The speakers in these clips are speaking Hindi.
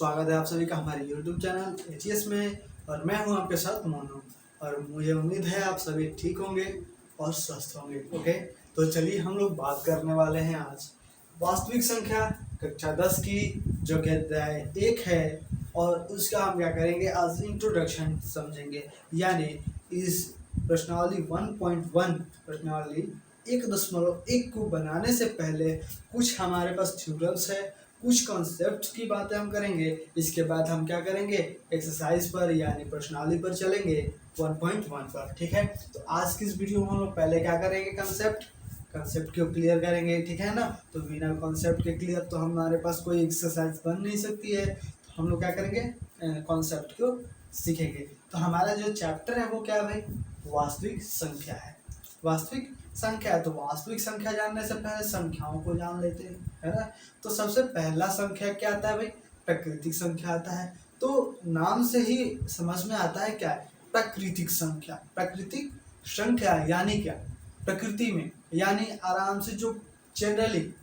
स्वागत है आप सभी का हमारे YouTube चैनल एचएस में। और मैं हूं आपके साथ मोनू। और मुझे उम्मीद है आप सभी ठीक होंगे और स्वस्थ होंगे। ओके, तो चलिए हम लोग बात करने वाले हैं आज वास्तविक संख्या कक्षा 10 की, जो कि अध्याय 1 है। और उसका हम क्या करेंगे, आज इंट्रोडक्शन समझेंगे। यानी इस प्रश्नावली 1.1 प्रश्नावली 1.1 को बनाने से पहले कुछ हमारे पास थ्योरम्स है, कुछ कॉन्सेप्ट की बातें हम करेंगे। इसके बाद हम क्या करेंगे, एक्सरसाइज पर यानी प्रश्नावली पर चलेंगे 1.1 पर। ठीक है, तो आज की इस वीडियो में हम लोग पहले क्या करेंगे, कंसेप्ट को क्लियर करेंगे। ठीक है ना, तो बिना कॉन्सेप्ट के क्लियर तो हमारे पास कोई एक्सरसाइज बन नहीं सकती है। तो हम लोग क्या करेंगे, कॉन्सेप्ट को सीखेंगे। तो हमारा जो चैप्टर है वो क्या है भाई, वास्तविक संख्या है। वास्तविक संख्या है, तो वास्तविक संख्या जानने से पहले संख्याओं को जान लेते हैं, है ना। तो सबसे पहला संख्या क्या आता है भाई, प्राकृतिक संख्या आता है। तो नाम से ही समझ में आता है क्या है, प्राकृतिक संख्या। प्राकृतिक संख्या यानी क्या, प्रकृति में, यानी आराम से जो जनरली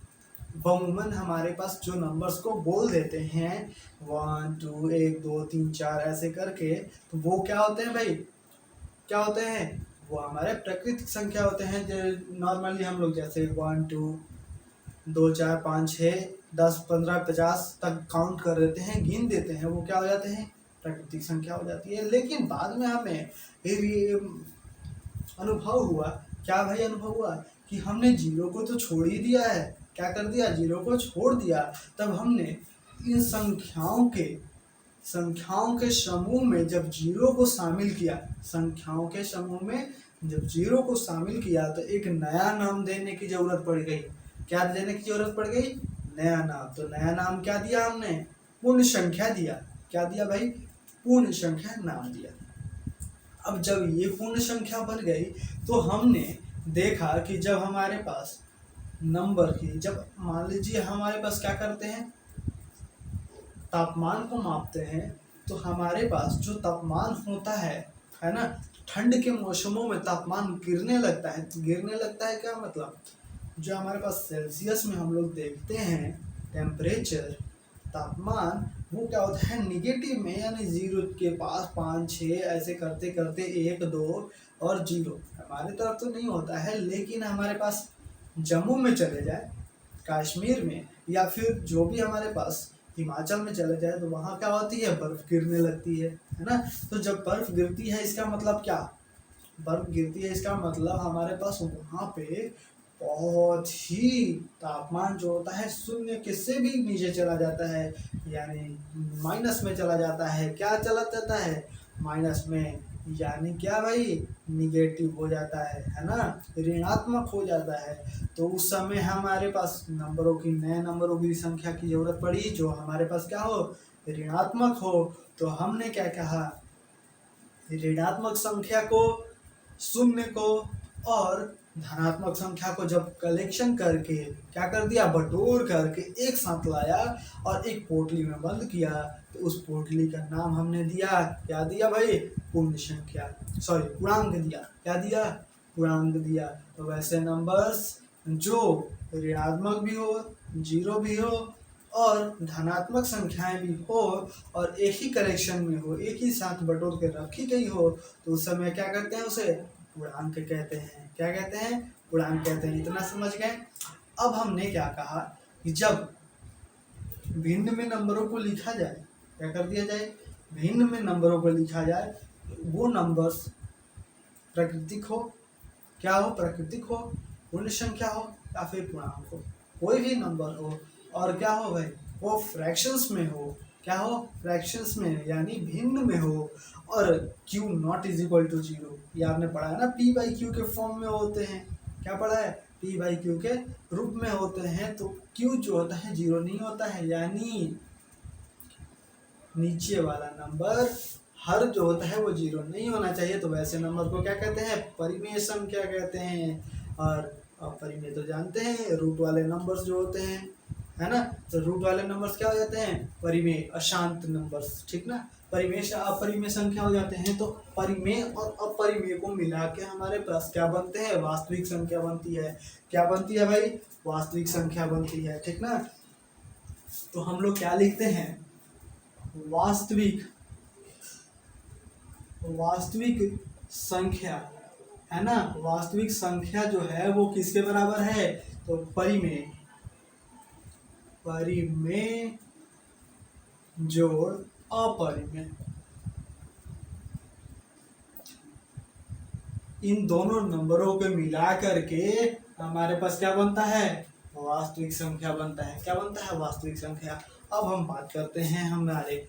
बहुमन हमारे पास जो नंबर्स को बोल देते हैं 1 2 1 2 3 4 ऐसे करके, तो वो क्या होते हैं भाई, क्या होते हैं, वो हमारे प्राकृतिक संख्या होते हैं। जो नॉर्मली हम लोग जैसे 1 2 2 4 5 6 10 15 50 तक काउंट कर देते हैं, गिन देते हैं, वो क्या हो जाते हैं, प्राकृतिक संख्या हो जाती है। लेकिन बाद में हमें ये अनुभव हुआ, क्या भाई अनुभव हुआ, कि हमने जीरो को तो छोड़ ही दिया है। क्या कर दिया, जीरो को छोड़ दिया। तब हमने इन संख्याओं के समूह में जब जीरो को शामिल किया, संख्याओं के समूह में जब जीरो को शामिल किया, तो एक नया नाम देने की जरूरत पड़ गई। क्या देने की जरूरत पड़ गई, नया नाम। तो नया नाम क्या दिया हमने, पूर्ण संख्या दिया। क्या दिया भाई, पूर्ण संख्या नाम दिया। अब जब ये पूर्ण संख्या बन गई, तो हमने देखा कि जब हमारे पास नंबर की, जब मान लीजिए हमारे पास क्या करते हैं, तापमान को मापते हैं, तो हमारे पास जो तापमान होता है ना, ठंड के मौसमों में तापमान गिरने लगता है। गिरने लगता है क्या मतलब, जो हमारे पास सेल्सियस में हम लोग देखते हैं टेम्परेचर, तापमान, वो क्या होता है निगेटिव में, यानी जीरो के पास 5 6 ऐसे करते करते 1 2 और जीरो। हमारे तरफ तो नहीं होता है, लेकिन हमारे पास जम्मू में चले जाए, कश्मीर में, या फिर जो भी हमारे पास हिमाचल में चले जाए, तो वहाँ क्या होती है, बर्फ गिरने लगती है ना। तो जब बर्फ गिरती है, इसका मतलब क्या, बर्फ गिरती है इसका मतलब हमारे पास वहाँ पे बहुत ही तापमान जो होता है शून्य के से भी नीचे चला जाता है, यानी माइनस में चला जाता है। क्या चला जाता है, माइनस में, यानी क्या भाई, निगेटिव हो जाता है ना, ऋणात्मक हो जाता है। तो उस समय हमारे पास नंबरों की, नए नंबरों की संख्या की जरूरत पड़ी, जो हमारे पास क्या हो, ऋणात्मक हो। तो हमने क्या कहा, ऋणात्मक संख्या को, शून्य को और धनात्मक संख्या को जब कलेक्शन करके क्या कर दिया, बटोर करके एक साथ लाया और एक पोटली में बंद किया, तो उस पोटली का नाम हमने दिया, क्या दिया भाई, पूर्ण संख्या, सॉरी पूर्णांक दिया। क्या दिया, पूर्णांक दिया। तो वैसे नंबर्स जो ऋणात्मक भी हो, जीरो भी हो और धनात्मक संख्याएं भी हो, और एक ही कलेक्शन में हो, एक ही साथ बटोर के रखी गई हो, तो उस समय क्या कहते हैं, उसे पूर्णांक कहते हैं। क्या कहते हैं, पूर्णांक कहते हैं। इतना समझ गए। अब हमने क्या कहा कि जब भिन्न में नंबरों को लिखा जाए, क्या कर दिया जाए, भिन्न में नंबरों को लिखा जाए, वो नंबर्स प्राकृतिक हो, क्या हो, प्राकृतिक हो, पूर्ण संख्या हो या फिर पूर्णांक हो, कोई भी नंबर हो, और क्या हो भाई, वो फ्रैक्शंस में हो। क्या हो, फ्रैक्शंस में, यानी भिन्न में हो। और q not is equal to zero, ये आपने पढ़ा है ना, p बाई क्यू के फॉर्म में होते हैं। क्या पढ़ा है, p बाई क्यू के रूप में होते हैं। तो q जो होता है जीरो नहीं होता है, यानी नीचे वाला नंबर हर जो होता है वो जीरो नहीं होना चाहिए। तो वैसे नंबर को क्या कहते हैं, परिमेय संख्या कहते हैं। और परिमेय तो जानते हैं, रूट वाले नंबर्स जो होते हैं, है ना, तो रूट वाले नंबर्स क्या हो जाते हैं, परिमेय, अशांत नंबर्स, ठीक ना। परिमेय से अपरिमेय संख्या हो जाते हैं। तो परिमेय और अपरिमेय को मिला के हमारे पास क्या बनते हैं, वास्तविक संख्या बनती है। क्या बनती है भाई, वास्तविक संख्या बनती है, ठीक ना। तो हम लोग क्या लिखते हैं, वास्तविक वास्तविक संख्या, है ना, वास्तविक संख्या जो है वो किसके बराबर है, तो परिमेय जोड़ अपरिमेय, इन दोनों नंबरों को मिला करके हमारे पास क्या बनता है, वास्तविक संख्या बनता है। क्या बनता है, वास्तविक संख्या। अब हम बात करते हैं हमारे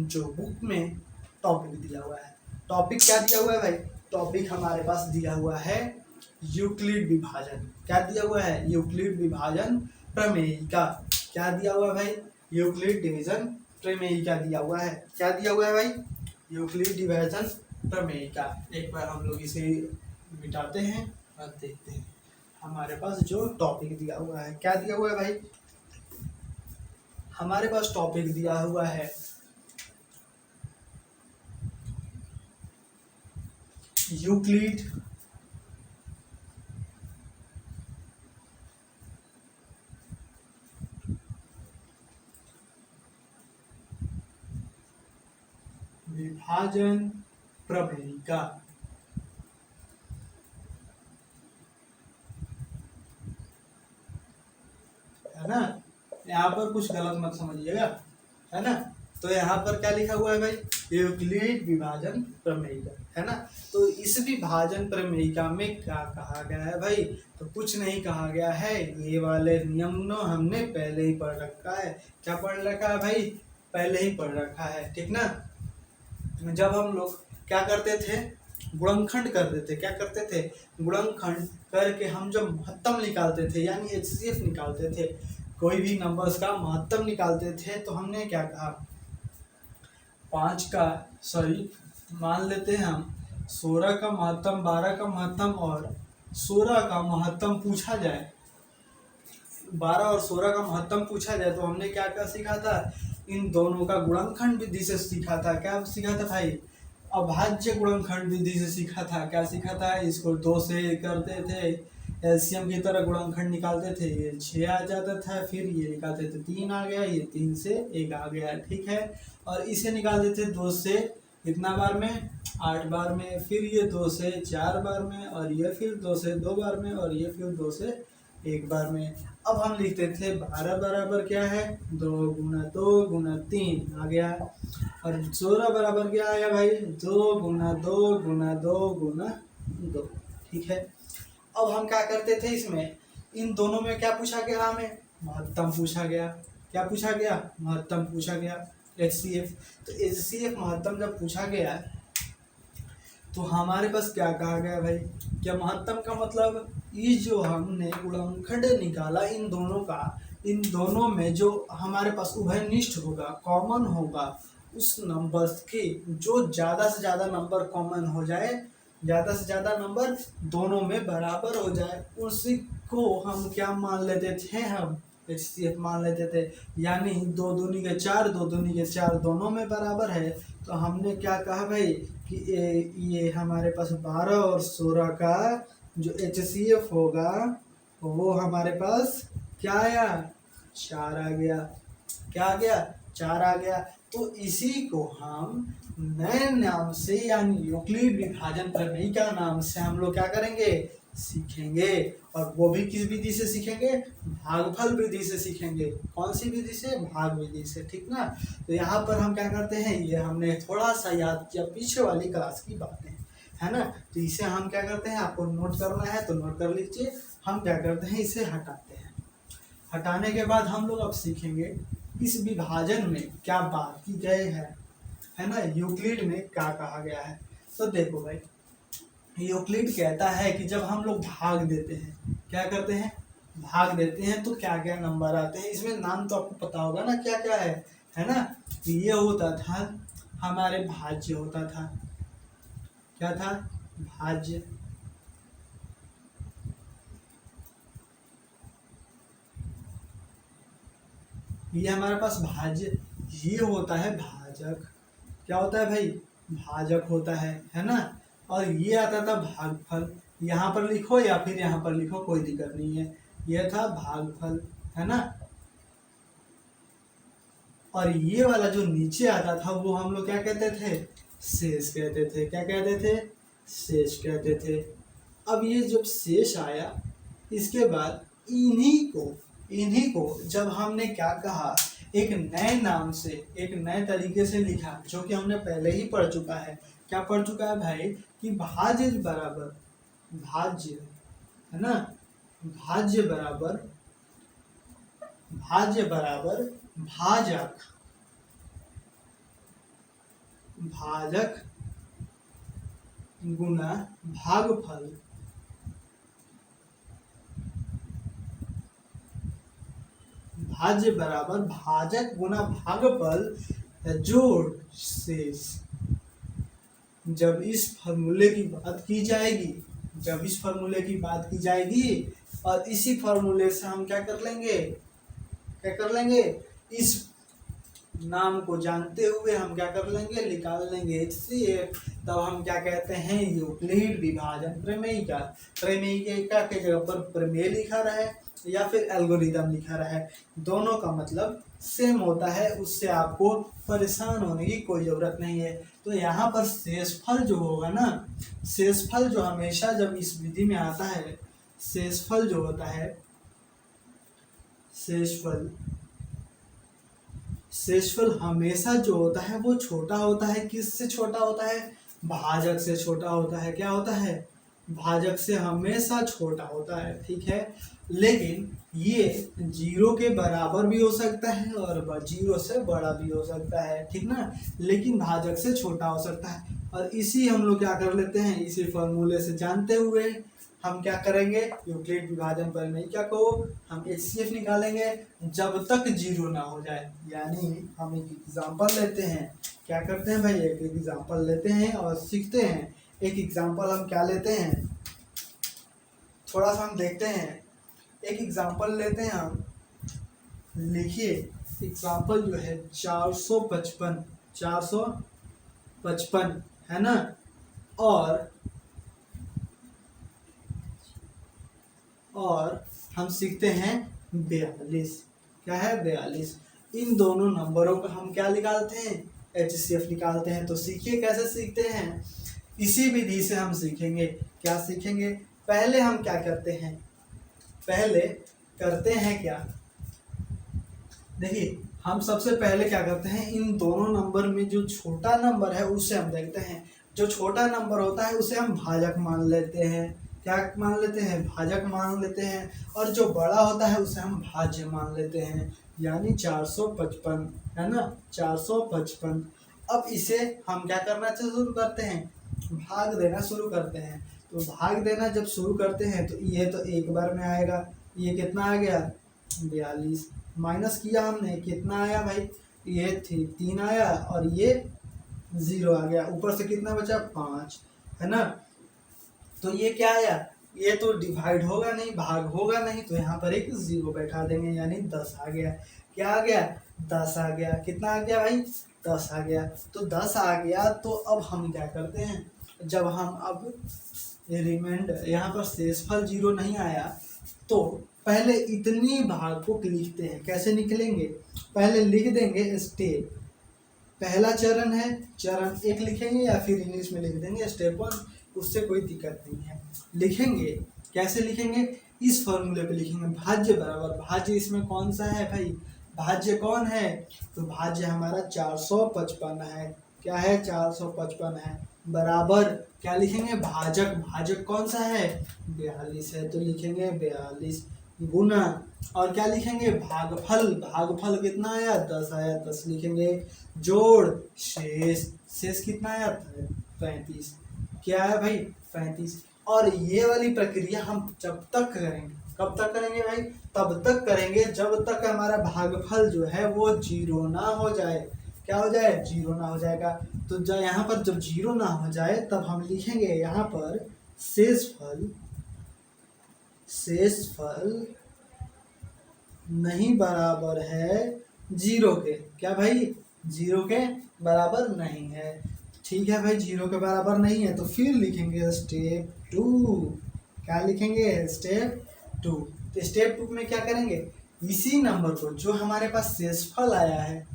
जो बुक में टॉपिक दिया हुआ है। टॉपिक क्या दिया हुआ है भाई, टॉपिक हमारे पास दिया हुआ है यूक्लिड विभाजन। क्या दिया हुआ है, यूक्लिड विभाजन प्रमेयिका। क्या दिया हुआ है भाई, यूक्लिड डिवीजन प्रमेयिका दिया हुआ है। क्या दिया हुआ है भाई, यूक्लिड डिवीजन प्रमेयिका। एक बार हम लोग इसे मिटाते हैं और देखते हैं हमारे पास जो टॉपिक दिया हुआ है। क्या दिया हुआ है भाई, हमारे पास टॉपिक दिया हुआ है यूक्लिड विभाजन प्रमेयिका। है ना, यहाँ पर कुछ गलत मत समझिएगा, है ना। तो यहाँ पर क्या लिखा हुआ है भाई, यूक्लिड विभाजन प्रमेयिका, है ना। तो इस विभाजन प्रमेयिका में क्या कहा गया है भाई, तो कुछ नहीं कहा गया है। ये वाले नियम हमने पहले ही पढ़ रखा है। क्या पढ़ रखा है भाई, पहले ही पढ़ रखा है, ठीक ना। जब हम लोग क्या करते थे, गुणनखंड करते थे, क्या करते थे, गुणनखंड करके हम जब महत्तम निकालते थे यानी एचसीएफ निकालते थे, कोई भी नंबर्स का महत्तम निकालते थे, तो हमने क्या कहा, 5 का सॉरी मान लेते हैं हम 16 का महत्तम, 12 का महत्तम और 16 का महत्तम पूछा जाए, 12 और 16 का महत्तम पूछा जाए, तो हमने क्या क्या सीखा था, इन दोनों का गुणनखंड विधि से सीखा था। क्या सीखा था भाई, अभाज्य गुणनखंड विधि से सीखा था। क्या सीखा था, इसको 2 से करते थे, एलसीएम की तरह गुणनखंड निकालते थे, ये 6 आ जाता था, फिर ये निकालते थे 3 आ गया, ये 3 से 1 आ गया, ठीक है। और इसे निकालते थे 2 से कितना बार में, 8 बार में, फिर ये 2 से 4 बार में, और ये फिर 2 से 2 बार में, और ये फिर 2 से 1 बार में। अब हम लिखते थे 12 बराबर क्या है, 2 गुना 2 गुना 3 आ गया, और 16 बराबर क्या आया भाई, 2 गुना 2 गुना 2 गुना 2, ठीक है। अब हम क्या करते थे, इसमें इन दोनों में क्या पूछा गया, हमें महत्तम पूछा गया। क्या पूछा गया, महत्तम पूछा गया, एचसीएफ। तो एचसीएफ महत्तम जब पूछा गया तो हमारे पास क्या कहा गया भाई, क्या महत्तम का मतलब, ये जो हमने गुणनखंड निकाला इन दोनों का, इन दोनों में जो हमारे पास उभयनिष्ठ होगा, कॉमन होगा, उस नंबर्स के जो ज़्यादा से ज़्यादा नंबर कॉमन हो जाए, ज़्यादा से ज़्यादा नंबर दोनों में बराबर हो जाए, उसी को हम क्या मान लेते थे, हम एचसीएफ मान लेते थे। यानी 2 दूनी के 4, 2 दूनी के 4 दोनों में बराबर है, तो हमने क्या कहा भाई कि ये हमारे पास 12 और 16 का जो एचसीएफ होगा वो हमारे पास क्या आया, 4 आ गया। क्या आ गया, 4 आ गया। तो इसी को हम नए नाम से यानी यूक्लिड विभाजन प्रमेयिका नाम से हम लोग क्या करेंगे, सीखेंगे। और वो भी किस विधि से सीखेंगे, भागफल विधि से सीखेंगे। कौन सी विधि से, भाग विधि से, ठीक ना। तो यहाँ पर हम क्या करते हैं, ये हमने थोड़ा सा याद किया पीछे वाली क्लास की बातें, है ना। तो इसे हम क्या करते हैं, आपको नोट करना है तो नोट कर लीजिए। हम क्या करते हैं, इसे हटाते हैं। हटाने के बाद हम लोग अब सीखेंगे इस विभाजन में क्या बात की गई है ना, यूक्लिड में क्या कहा गया है। तो देखो भाई, यूक्लिड कहता है कि जब हम लोग भाग देते हैं, क्या करते हैं, भाग देते हैं, तो क्या क्या नंबर आते हैं। इसमें नाम तो आपको पता होगा ना क्या क्या है ना। ये होता था हमारे भाज्य होता था, क्या था, भाज्य। ये हमारे पास भाज्य, ये होता है भाजक। क्या होता है भाई, भाजक होता है ना। और ये आता था भागफल, यहाँ पर लिखो या फिर यहाँ पर लिखो, कोई दिक्कत नहीं है। यह था भागफल, है ना। और ये वाला जो नीचे आता था वो हम लोग क्या कहते थे, शेष कहते थे। क्या कहते थे, शेष कहते थे। अब ये जब शेष आया, इसके बाद इन्हीं को जब हमने क्या कहा, एक नए नाम से, एक नए तरीके से लिखा, जो कि हमने पहले ही पढ़ चुका है। क्या पढ़ चुका है भाई, कि भाज्य बराबर भाज्य, है ना, भाज्य बराबर भाजक, भाजक गुना भागफल, भाज्य बराबर भाजक गुना भागफल जोड़ शेष। जब इस फॉर्मूले की बात की जाएगी, और इसी फॉर्मूले से हम क्या कर लेंगे, इस नाम को जानते हुए हम क्या कर लेंगे, निकाल लेंगे HCF। तब हम क्या कहते हैं, यूक्लिड विभाजन प्रमेयिका के जगह पर प्रमेय लिखा रहे या फिर एल्गोरिदम लिखा रहे, दोनों का मतलब सेम होता है, उससे आपको परेशान होने की कोई जरूरत नहीं है। तो यहाँ पर शेषफल जो होगा ना, शेषफल जो हमेशा जब इस विधि में आता है, शेषफल जो होता है, शेषफल हमेशा जो होता है वो छोटा होता है। किससे छोटा होता है, भाजक से छोटा होता है। क्या होता है, भाजक से हमेशा छोटा होता है, ठीक है। लेकिन ये 0 के बराबर भी हो सकता है और 0 से बड़ा भी हो सकता है, ठीक ना, लेकिन भाजक से छोटा हो सकता है। और इसी हम लोग क्या कर लेते हैं, इसी फॉर्मूले से जानते हुए हम क्या करेंगे, यूक्लिड विभाजन प्रमेयिका को हम HCF निकालेंगे जब तक 0 ना हो जाए। यानी हम एक एग्जांपल लेते हैं, क्या करते हैं भाई, एक एग्जांपल लेते हैं और सीखते हैं। एक एग्जांपल हम क्या लेते हैं, थोड़ा सा हम देखते हैं। एक एग्जांपल लेते हैं हम, लिखिए एग्जांपल जो है 455 है ना, और हम सीखते हैं 42। क्या है, 42। इन दोनों नंबरों का हम क्या निकालते हैं, HCF निकालते हैं। तो सीखिए कैसे सीखते हैं, इसी विधि से हम सीखेंगे। क्या सीखेंगे, पहले हम क्या करते हैं, क्या, देखिए हम सबसे पहले क्या करते हैं, इन दोनों नंबर में जो छोटा नंबर है उसे हम देखते हैं। जो छोटा नंबर होता है उसे हम भाजक मान लेते हैं। क्या मान लेते हैं, भाजक मान लेते हैं। और जो बड़ा होता है उसे हम भाज्य मान लेते हैं, यानी 455, है ना, 455। अब इसे हम क्या करना शुरू करते हैं, भाग देना शुरू करते हैं। तो भाग देना जब शुरू करते हैं तो ये तो एक बार में आएगा, ये कितना आ गया, 42। माइनस किया हमने, कितना आया भाई, ये 3 आया और ये 0 आ गया। ऊपर से कितना बचा, 5, है ना। तो ये क्या आया, ये तो डिवाइड होगा नहीं, भाग होगा नहीं, तो यहाँ पर एक 0 बैठा देंगे, यानी 10 आ गया। क्या आ गया, 10 आ गया। कितना आ गया भाई, 10 आ गया। तो 10 आ गया, तो अब हम क्या करते हैं, जब हम अब रिमाइंडर, यहाँ पर शेषफल 0 नहीं आया, तो पहले इतनी भाग को लिखते हैं। कैसे निकलेंगे, पहले लिख देंगे स्टेप, पहला चरण है, चरण 1 लिखेंगे या फिर इंग्लिश में लिख देंगे स्टेप 1, उससे कोई दिक्कत नहीं है। लिखेंगे, कैसे लिखेंगे, इस फॉर्मूले पे लिखेंगे, भाज्य बराबर भाज्य, इसमें कौन सा है भाई, भाज्य कौन है, तो भाज्य हमारा 455 है। क्या है, 455 है, बराबर क्या लिखेंगे, भाजक कौन सा है, 42 है, तो लिखेंगे 42 गुना, और क्या लिखेंगे, भागफल कितना आया, 10 आया, 10 लिखेंगे, जोड़ शेष कितना आया, 35। क्या है भाई, 35। और ये वाली प्रक्रिया हम जब तक करेंगे, कब तक करेंगे भाई, तब तक करेंगे जब तक हमारा भागफल जो है वो 0 ना हो जाए। क्या हो जाए, 0 ना हो जाएगा। तो जब यहाँ पर जब 0 ना हो जाए तब हम लिखेंगे यहाँ पर शेषफल नहीं बराबर है 0 के। क्या भाई, 0 के बराबर नहीं है, ठीक है भाई, 0 के बराबर नहीं है। तो फिर लिखेंगे स्टेप 2। क्या लिखेंगे, स्टेप 2। तो स्टेप 2 में क्या करेंगे, इसी नंबर को जो हमारे पास शेषफल आया है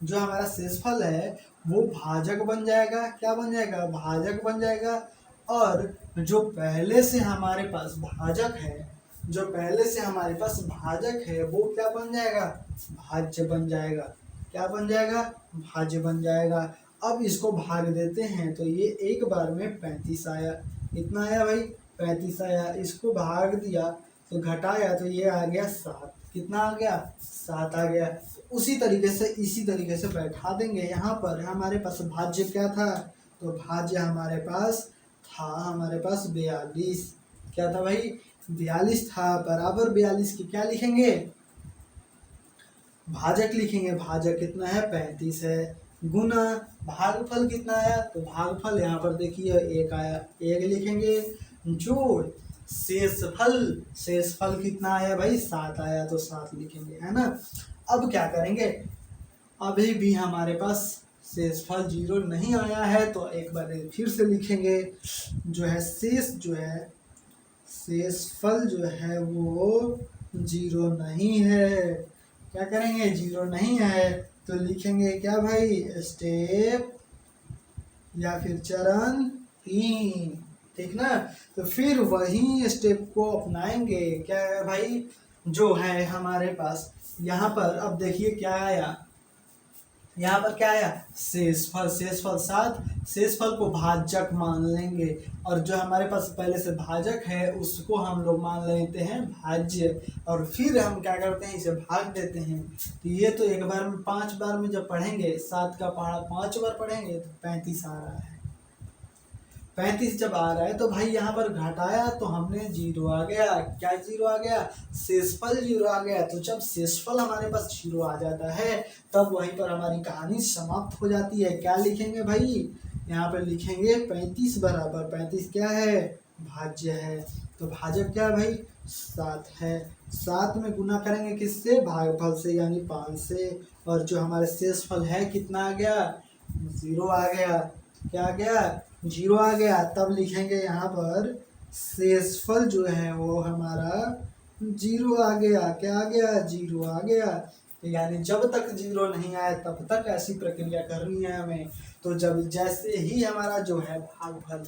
जो हमारा शेषफल है वो भाजक बन जाएगा। क्या बन जाएगा? भाजक बन जाएगा। और जो पहले से हमारे पास भाजक है, जो पहले से हमारे पास भाजक है वो क्या बन जाएगा? भाज्य बन जाएगा। क्या बन जाएगा? भाज्य बन जाएगा। अब इसको भाग देते हैं तो ये एक बार में 35 आया। कितना आया भाई? 35 आया। इसको भाग दिया तो घटाया तो ये आ गया 7। कितना आ गया? 7 आ गया। उसी तरीके से इसी तरीके से बैठा देंगे। यहाँ पर हमारे पास भाज्य क्या था? तो भाज्य हमारे पास था, हमारे पास 42। क्या था भाई? 42 था। बराबर 42 की क्या लिखेंगे? भाजक लिखेंगे। भाजक कितना है? 35 है। गुना भागफल कितना आया? तो भागफल यहाँ पर देखिए 1 आया, 1 लिखेंगे। जोड़ शेषफल, शेषफल कितना आया भाई? 7 आया तो 7 लिखेंगे, है ना। अब क्या करेंगे? अभी भी हमारे पास शेषफल 0 नहीं आया है तो एक बार फिर से लिखेंगे। जो है शेष जो है शेषफल जो है वो 0 नहीं है। क्या करेंगे? 0 नहीं है तो लिखेंगे क्या भाई? स्टेप या फिर चरण 3। ठीक ना। तो फिर वही स्टेप को अपनाएंगे। क्या है भाई? जो है हमारे पास यहाँ पर अब देखिए क्या आया। यहाँ पर क्या आया? शेषफल। शेषफल 7। शेषफल को भाजक मान लेंगे और जो हमारे पास पहले से भाजक है उसको हम लोग मान लेते हैं भाज्य। और फिर हम क्या करते हैं? इसे भाग देते हैं। तो ये तो एक बार में 5 बार में जब पढ़ेंगे 7 का पहाड़ा 5 बार पढ़ेंगे तो 35 आ रहा है। 35 जब आ रहा है तो भाई यहाँ पर घटाया तो हमने 0 आ गया। क्या 0 आ गया? शेषफल 0 आ गया। तो जब शेषफल हमारे पास 0 आ जाता है तब वहीं पर हमारी कहानी समाप्त हो जाती है। क्या लिखेंगे भाई? यहाँ पर लिखेंगे 35 बराबर 35 क्या है? भाज्य है। तो भाजक क्या है भाई? 7 है। 7 में गुना करेंगे किससे? भागफल से यानी 5 से। और जो हमारे शेषफल है कितना आ गया? 0 आ गया। क्या आ गया? 0 आ गया। तब लिखेंगे यहाँ पर शेषफल जो है वो हमारा 0 आ गया। क्या आ गया? 0 आ गया। तो यानी जब तक 0 नहीं आए तब तक ऐसी प्रक्रिया करनी है हमें। तो जब जैसे ही हमारा जो है भागफल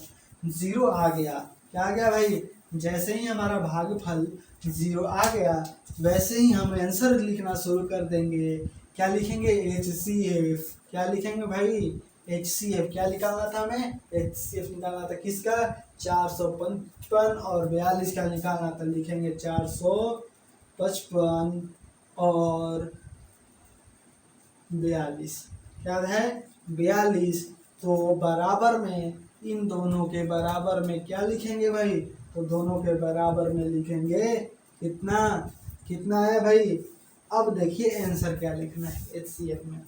0 आ गया, क्या आ गया भाई? जैसे ही हमारा भागफल 0 आ गया वैसे ही हम आंसर लिखना शुरू कर देंगे। क्या लिखेंगे? HCF। क्या लिखेंगे भाई? HCF। क्या निकालना था हमें? HCF निकालना था किसका? 455 और 42 का निकालना था। लिखेंगे 455 और 42। क्या है? 42। तो बराबर में इन दोनों के बराबर में क्या लिखेंगे भाई? तो दोनों के बराबर में लिखेंगे कितना? कितना है भाई? अब देखिए आंसर क्या लिखना है HCF में।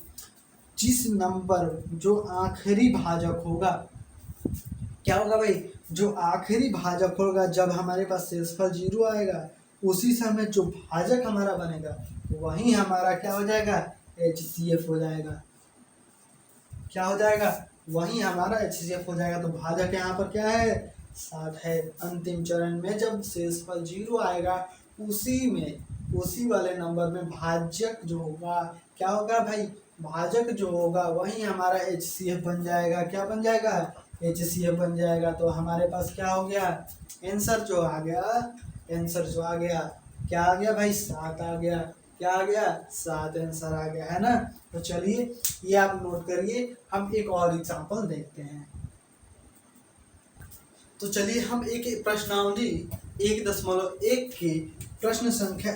जिस नंबर जो आखिरी भाजक होगा, क्या होगा भाई? जो आखिरी भाजक होगा जब हमारे पास शेषफल 0 आएगा उसी समय जो भाजक हमारा बनेगा वही हमारा क्या हो जाएगा? HCF हो जाएगा। क्या हो जाएगा? वही हमारा HCF हो जाएगा। तो भाजक यहाँ पर क्या है? 7 है। अंतिम चरण में जब शेषफल 0 आएगा उसी वाले नंबर में भाजक जो होगा क्या होगा भाई? भाजक जो होगा वही हमारा HCF बन जाएगा। क्या बन जाएगा? HCF बन जाएगा। तो हमारे पास क्या हो गया? आंसर जो आ गया, आंसर जो आ गया क्या आ गया भाई? 7 आ गया। क्या आ गया? 7 आंसर आ गया, है ना। तो चलिए ये आप नोट करिए। हम एक और एग्जांपल देखते हैं। तो चलिए हम एक प्रश्नावली 1.1 के प्रश्न संख्या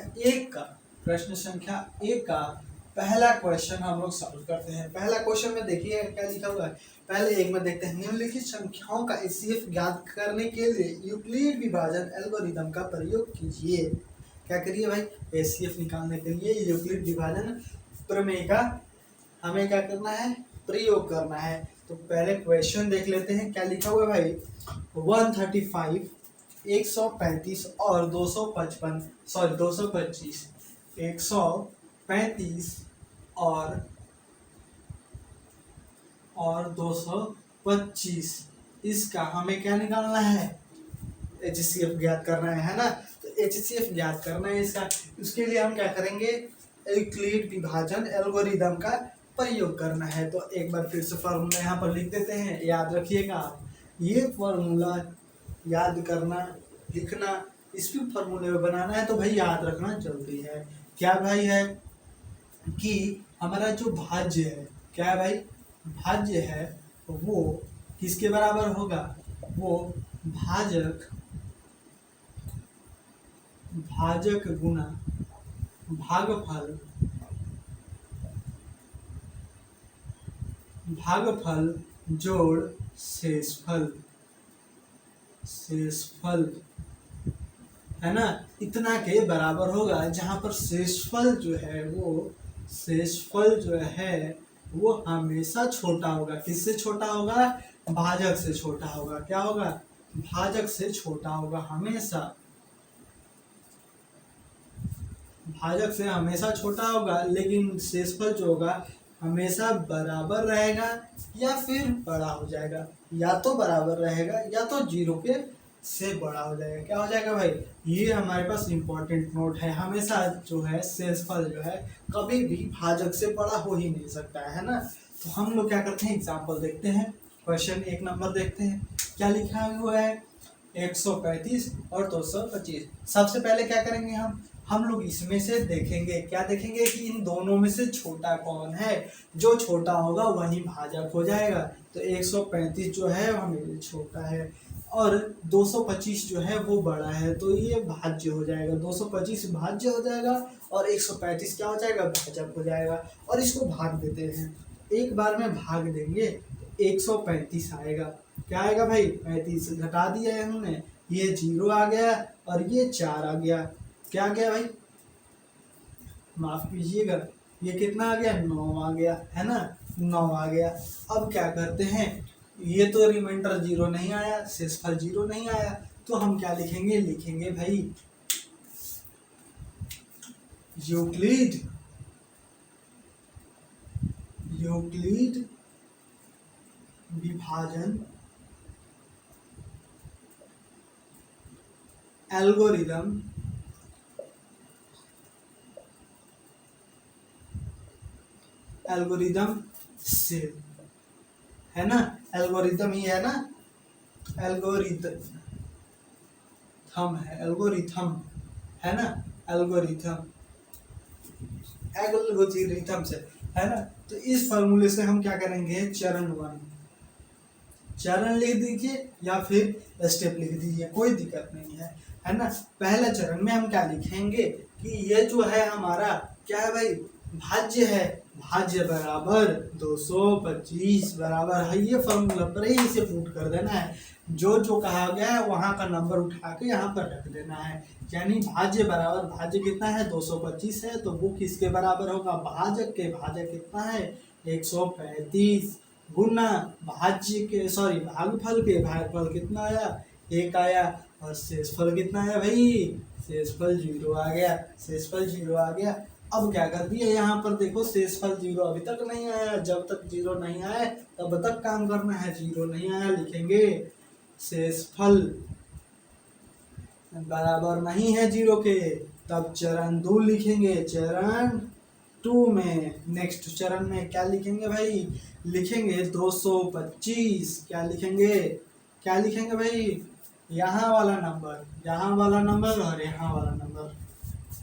1 का पहला क्वेश्चन हम लोग सॉल्व करते हैं। पहला क्वेश्चन में देखिए क्या लिखा हुआ है। पहले एक में देखते हैं। निम्नलिखित संख्याओं का HCF ज्ञात करने के लिए यूक्लिड विभाजन एल्गोरिदम का प्रयोग कीजिए। क्या करिए भाई? HCF निकालने के लिए यूक्लिड विभाजन प्रमेय का हमें क्या करना है? प्रयोग करना है। तो पहले क्वेश्चन देख लेते हैं क्या लिखा हुआ है भाई। 135, 135 और 255 सॉरी 225, 135 और 225 इसका हमें क्या निकालना है? HCF ज्ञात करना है ना। तो HCF ज्ञात करना है इसका। उसके लिए हम क्या करेंगे? यूक्लिड विभाजन एल्गोरिदम का प्रयोग करना है। तो एक बार फिर से फॉर्मूला यहाँ पर लिख देते हैं, याद रखिएगा आप। ये फॉर्मूला याद करना, लिखना, इस भी फॉर्मूले में बनाना है तो भाई याद रखना जरूरी है। क्या भाई है कि हमारा जो भाज्य है, क्या है भाई, भाज्य है वो किसके बराबर होगा, वो भाजक, भाजक गुना भागफल, भागफल जोड़ शेषफल, शेषफल है ना, इतना के बराबर होगा। जहां पर शेषफल जो है वो, शेषफल जो है वो हमेशा छोटा होगा। किससे छोटा होगा, भाजक से छोटा होगा। क्या होगा, भाजक से छोटा होगा हमेशा, भाजक से हमेशा छोटा होगा। लेकिन शेषफल जो होगा हमेशा बराबर रहेगा या फिर बड़ा हो जाएगा, या तो बराबर रहेगा या तो जीरो के से बड़ा हो जाएगा। क्या हो जाएगा भाई, ये हमारे पास इंपॉर्टेंट नोट है। हमेशा जो है शेषफल जो है कभी भी भाजक से बड़ा हो ही नहीं सकता है ना। तो हम लोग क्या करते हैं, एग्जाम्पल देखते हैं। क्वेश्चन 1 नंबर देखते हैं, क्या लिखा हुआ है, 135 और 225। सबसे पहले क्या करेंगे, हम लोग इसमें से देखेंगे, क्या देखेंगे कि इन दोनों में से छोटा कौन है। जो छोटा होगा वही भाजक हो जाएगा। तो 135 जो है हमें छोटा है और 225 जो है वो बड़ा है, तो ये भाज्य हो जाएगा। 225 भाज्य हो जाएगा और 135 क्या हो जाएगा, भाजक हो जाएगा। और इसको भाग देते हैं, एक बार में भाग देंगे तो 135 आएगा। क्या आएगा भाई, 35 घटा दिया है हमने, ये 0 आ गया और ये 4 आ गया। क्या आ गया भाई, माफ कीजिएगा, ये कितना आ गया, 9 आ गया है ना, 9 आ गया। अब क्या करते हैं, ये तो रिमाइंडर 0 नहीं आया, शेषफल 0 नहीं आया, तो हम क्या लिखेंगे, लिखेंगे भाई यूक्लिड, यूक्लिड विभाजन एल्गोरिदम एल्गोरिदम से, है ना, एल्गोरिदम ही है ना, एल्गोरिदम है, एल्गोरिथम है ना, एल्गोरिथम, एल्गोरिथम से, है ना। तो इस फॉर्मूले से हम क्या करेंगे, चरण 1 चरण लिख दीजिए या फिर स्टेप लिख दीजिए, कोई दिक्कत नहीं है ना। पहले चरण में हम क्या लिखेंगे कि ये जो है हमारा क्या है भाई, भाज्य है, भाज्य बराबर 225 बराबर है, ये फॉर्मूला पर ही इसे पुट कर देना है। जो जो कहा गया है वहां का नंबर उठा के यहाँ पर रख देना है। यानी भाज्य बराबर, भाज्य कितना है, 225 है, तो वो किसके बराबर होगा, भाजक के, भाजक कितना है 135 गुना भाज्य के, सॉरी भागफल के, भागफल कितना आया, 1 आया। और शेषफल कितना आया भाई, शेषफल 0 आ गया, शेषफल 0 आ गया। अब क्या कर दिया, यहाँ पर देखो शेषफल 0 अभी तक नहीं आया, जब तक 0 नहीं आए तब तक काम करना है। 0 नहीं आया, लिखेंगे शेषफल बराबर नहीं है 0 के, तब चरण 2 लिखेंगे। चरण 2 में, नेक्स्ट चरण में क्या लिखेंगे भाई, लिखेंगे 225। क्या लिखेंगे, क्या लिखेंगे भाई, यहाँ वाला नंबर, यहाँ वाला नंबर और यहाँ वाला नंबर,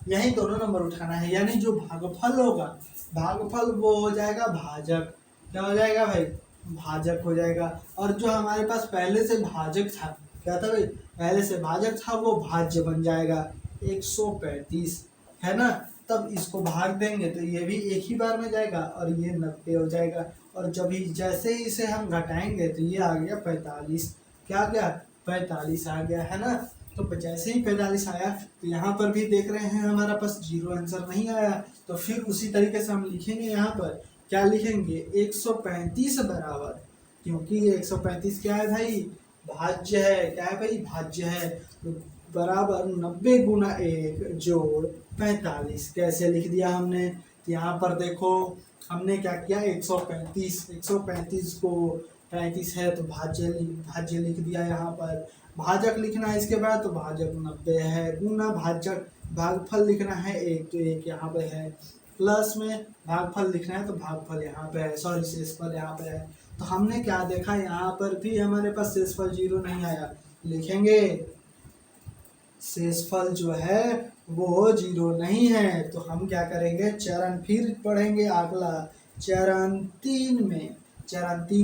यही दोनों नंबर उठाना है। यानी जो भागफल होगा, भागफल वो हो जाएगा भाजक। क्या हो जाएगा भाई, भाजक हो जाएगा। और जो हमारे पास पहले से भाजक था, क्या था भाई, पहले से भाजक था, वो भाज्य बन जाएगा 135, है ना। तब इसको भाग देंगे तो ये भी एक ही बार में जाएगा और ये 90 हो जाएगा। और जब ही जैसे ही इसे हम घटाएंगे तो ये आ गया 45। क्या आ गया, 45 आ गया, है ना। तो जैसे ही 45 आया तो यहाँ पर भी देख रहे हैं हमारा पास 0 आंसर नहीं आया। तो फिर उसी तरीके से हम लिखेंगे, यहाँ पर क्या लिखेंगे, 135 बराबर, क्योंकि ये 135 क्या है भाई, भाज्य है। क्या है भाई, भाज्य है। तो बराबर 90 गुना 1 जोड़ 45। कैसे लिख दिया हमने, तो यहाँ पर देखो हमने क्या किया, 135 को 35 है तो भाज्य लिख दिया यहाँ पर। भाजक लिखना है इसके बाद, तो भाजक 90 है, गुना भाजक, भागफल लिखना है 1, तो 1 यहाँ पे है। प्लस में भागफल लिखना है तो भागफल यहाँ पे है, सॉरी शेषफल यहाँ पे है। तो हमने क्या देखा, यहाँ पर भी हमारे पास शेषफल 0 नहीं आया, लिखेंगे शेषफल जो है वो 0 नहीं है। तो हम क्या करेंगे, चरण फिर पढ़ेंगे अगला, चरण 3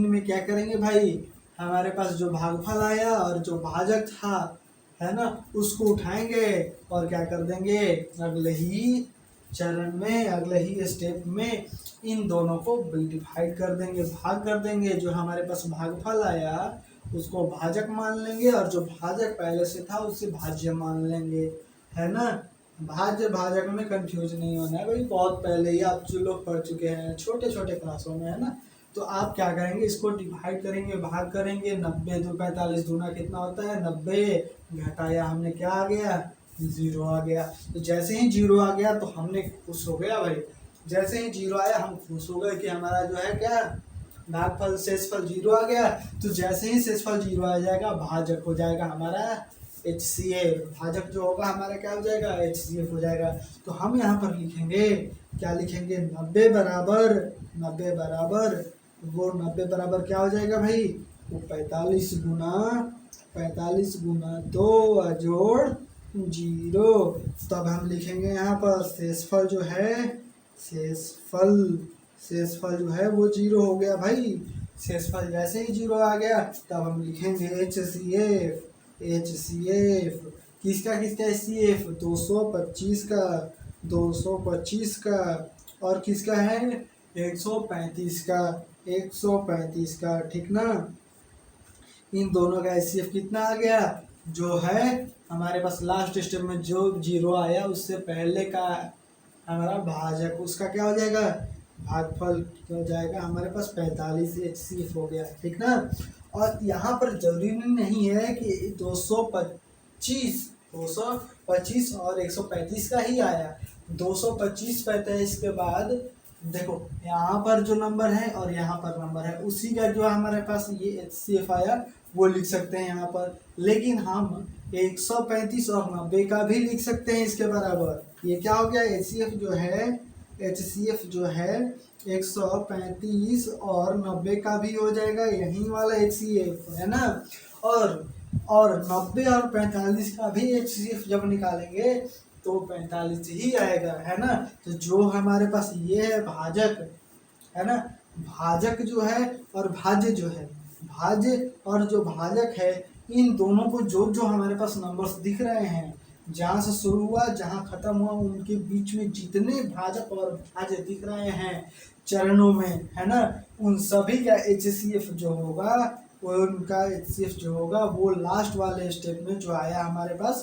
में क्या करेंगे भाई, हमारे पास जो भागफल आया और जो भाजक था है ना, उसको उठाएंगे और क्या कर देंगे, अगले ही चरण में, अगले ही स्टेप में इन दोनों को डिवाइड कर देंगे, भाग कर देंगे। जो हमारे पास भागफल आया उसको भाजक मान लेंगे और जो भाजक पहले से था उससे भाज्य मान लेंगे, है ना। भाज्य भाजक में कंफ्यूज नहीं होना है भाई, बहुत पहले ही आप जो लोग पढ़ चुके हैं छोटे छोटे क्लासों में, है ना। तो आप क्या करेंगे, इसको डिवाइड करेंगे, भाग करेंगे। 90 दो 45 दूना कितना होता है 90, घटाया हमने क्या आ गया 0 आ गया। तो जैसे ही 0 आ गया तो हमने खुश हो गया भाई, जैसे ही 0 आया हम खुश हो गए कि हमारा जो है क्या भागफल शेषफल 0 आ गया। तो जैसे ही शेषफल 0 आ जाएगा भाजक हो जाएगा हमारा HCF, भाजक जो होगा हमारा क्या हो जाएगा HCF हो जाएगा। तो हम यहाँ पर लिखेंगे, क्या लिखेंगे, 90 बराबर वो 90 बराबर क्या हो जाएगा भाई, वो 45 गुना 2 जोड़ 0। तब हम लिखेंगे यहाँ पर शेषफल जो है, शेषफल जो है वो 0 हो गया भाई। शेषफल जैसे ही 0 आ गया तब हम लिखेंगे HCF किसका HCF 225 का और किसका है 135 का, ठीक ना। इन दोनों का HCF कितना आ गया, जो है हमारे पास लास्ट स्टेप में जो 0 आया उससे पहले का हमारा भाजक, उसका क्या हो जाएगा भागफल हो जाएगा हमारे पास 45 HCF हो गया, ठीक ना। और यहाँ पर जरूरी नहीं है कि 225 और 135 का ही आया। 225 45 के बाद देखो यहाँ पर जो नंबर है और यहाँ पर नंबर है उसी का जो हमारे पास ये HCF आया वो लिख सकते हैं यहाँ पर। लेकिन हम 135 और 90 का भी लिख सकते हैं इसके बराबर। ये क्या हो गया HCF जो है 135 और 90 का भी हो जाएगा, यही वाला HCF है ना। और 90 और 45 का भी HCF जब निकालेंगे तो 45 ही आएगा, है ना। तो जो हमारे पास ये है भाजक, है ना, भाजक जो है और भाज्य जो है, भाज्य और जो भाजक है, इन दोनों को जो हमारे पास नंबर्स दिख रहे हैं, जहाँ से शुरू हुआ जहाँ खत्म हुआ, उनके बीच में जितने भाजक और भाज्य दिख रहे हैं चरणों में, है ना, उन सभी का HCF जो होगा वो उनका HCF जो होगा वो लास्ट वाले स्टेप में जो आया हमारे पास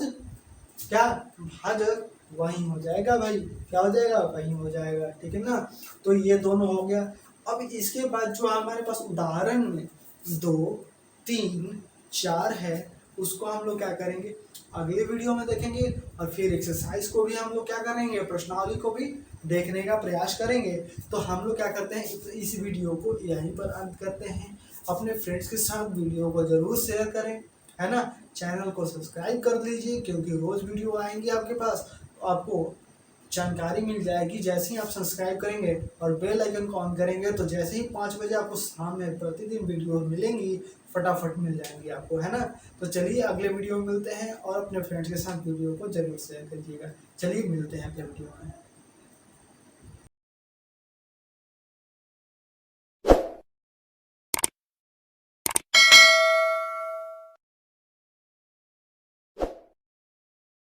क्या भाजक, वही हो जाएगा भाई, क्या हो जाएगा वही हो जाएगा, ठीक है ना। तो ये दोनों हो गया। अब इसके बाद जो हमारे पास उदाहरण में 2, 3, 4 है उसको हम लोग क्या करेंगे अगले वीडियो में देखेंगे। और फिर एक्सरसाइज को भी हम लोग क्या करेंगे, प्रश्नावली को भी देखने का प्रयास करेंगे। तो हम लोग क्या करते हैं इस वीडियो को यहीं पर अंत करते हैं। अपने फ्रेंड्स के साथ वीडियो को जरूर शेयर करें, है ना। चैनल को सब्सक्राइब कर लीजिए क्योंकि रोज वीडियो आएंगे आपके पास, आपको जानकारी मिल जाएगी जैसे ही आप सब्सक्राइब करेंगे और बेल आइकन को ऑन करेंगे। तो जैसे ही 5 बजे आपको शाम में प्रतिदिन वीडियो मिलेंगी, फटाफट मिल जाएंगी आपको, है ना। तो चलिए अगले वीडियो में मिलते हैं और अपने फ्रेंड्स के साथ वीडियो को जरूर शेयर करिएगा। चलिए मिलते हैं अगले वीडियो में।